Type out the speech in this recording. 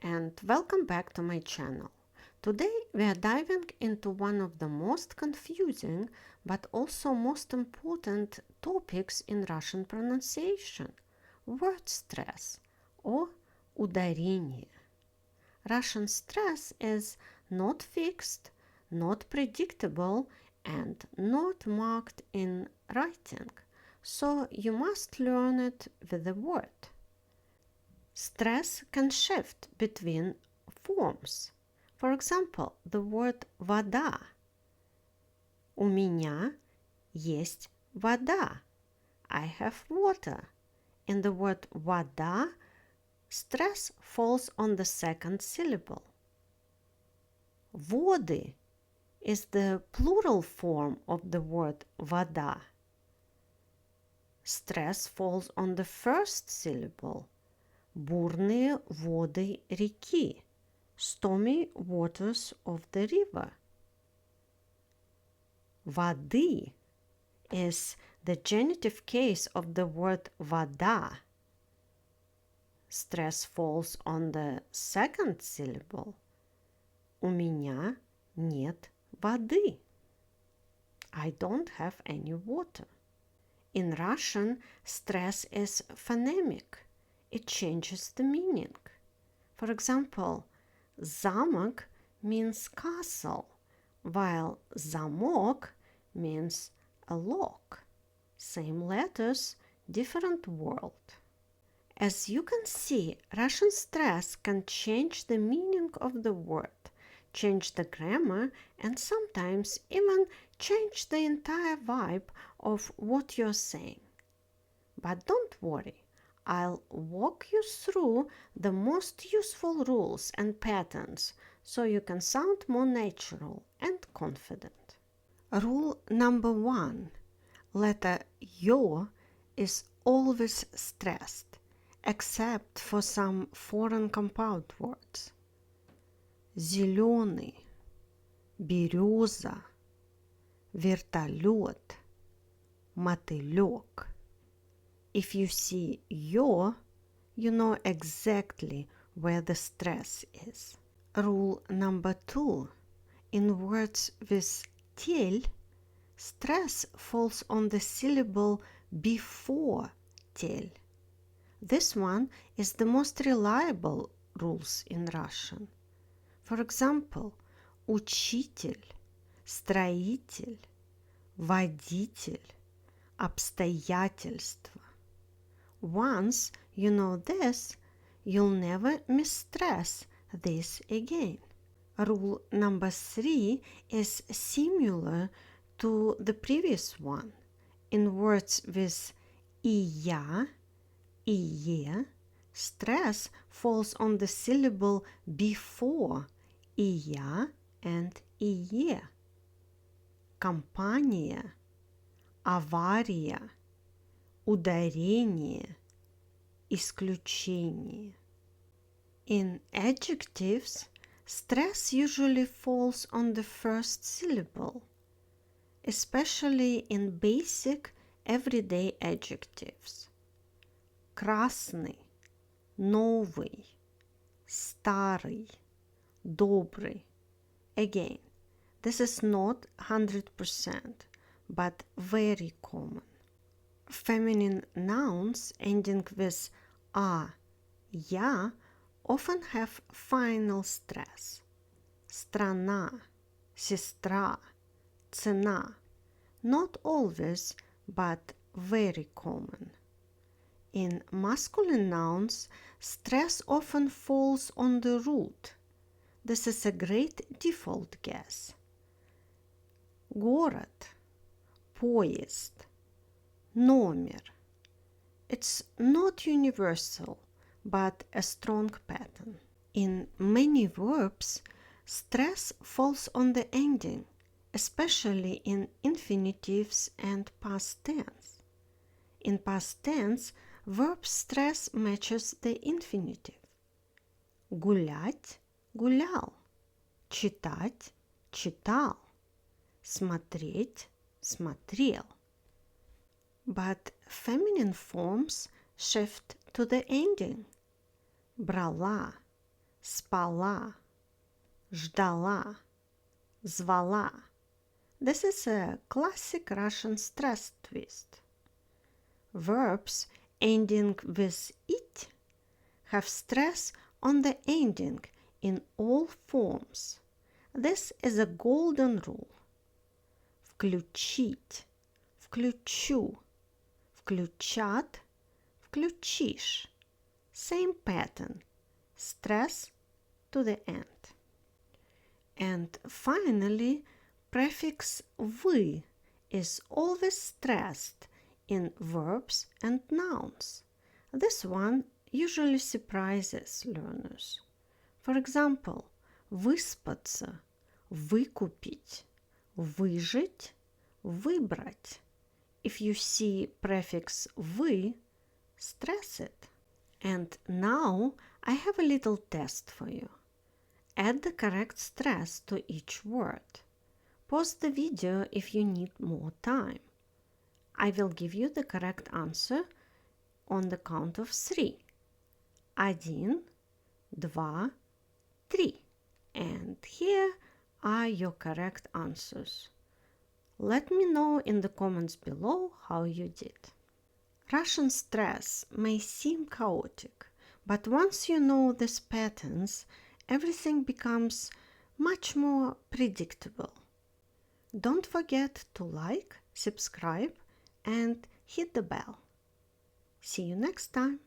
and welcome back to my channel. Today we are diving into one of the most confusing but also most important topics in Russian pronunciation – word stress or ударение. Russian stress is not fixed, not predictable, and not marked in writing, so you must learn it with the word. Stress can shift between forms. For example, the word вода. У меня есть вода. I have water. In the word вода, stress falls on the second syllable. Воды is the plural form of the word вода. Stress falls on the first syllable. Бурные воды реки. Stormy waters of the river. Воды is the genitive case of the word вода. Stress falls on the second syllable. У меня нет воды. I don't have any water. In Russian, stress is phonemic. It changes the meaning. For example, замок means castle, while замок means a lock. Same letters, different word. As you can see, Russian stress can change the meaning of the word, change the grammar, and sometimes even change the entire vibe of what you're saying. But don't worry. I'll walk you through the most useful rules and patterns so you can sound more natural and confident. Rule number 1. Letter yo is always stressed, except for some foreign compound words. Зеленый, береза, вертолет, мотылек. If you see yo, you know exactly where the stress is. Rule number 2. In words with тель, stress falls on the syllable before тель. This one is the most reliable rules in Russian. For example, учитель, строитель, водитель, обстоятельства. Once you know this, you'll never misstress this again. Rule number 3 is similar to the previous one. In words with iya, iye, stress falls on the syllable before iya and iye. Компания, авария, ударение, исключение. In adjectives, stress usually falls on the first syllable, especially in basic everyday adjectives. Красный, новый, старый, добрый. Again, this is not 100%, but very common. Feminine nouns ending with a, я often have final stress. Страна, сестра, цена. Not always, but very common. In masculine nouns, stress often falls on the root. This is a great default guess. Город, поезд, номер. It's not universal, but a strong pattern. In many verbs, stress falls on the ending, especially in infinitives and past tense. In past tense, verb stress matches the infinitive. Гулять, гулял. Читать, читал. Смотреть, смотрел. But feminine forms shift to the ending. Брала, спала, ждала, звала. This is a classic Russian stress twist. Verbs ending with it have stress on the ending in all forms. This is a golden rule. Включить, включу, включат, включишь. Same pattern. Stress to the end. And finally, prefix вы is always stressed in verbs and nouns. This one usually surprises learners. For example, выспаться, выкупить, выжить, выбрать. If you see prefix вы, stress it. And now I have a little test for you. Add the correct stress to each word. Pause the video if you need more time. I will give you the correct answer on the count of 3. 1, 2, 3. And here are your correct answers. Let me know in the comments below how you did. Russian stress may seem chaotic, but once you know these patterns, everything becomes much more predictable. Don't forget to like, subscribe, and hit the bell. See you next time.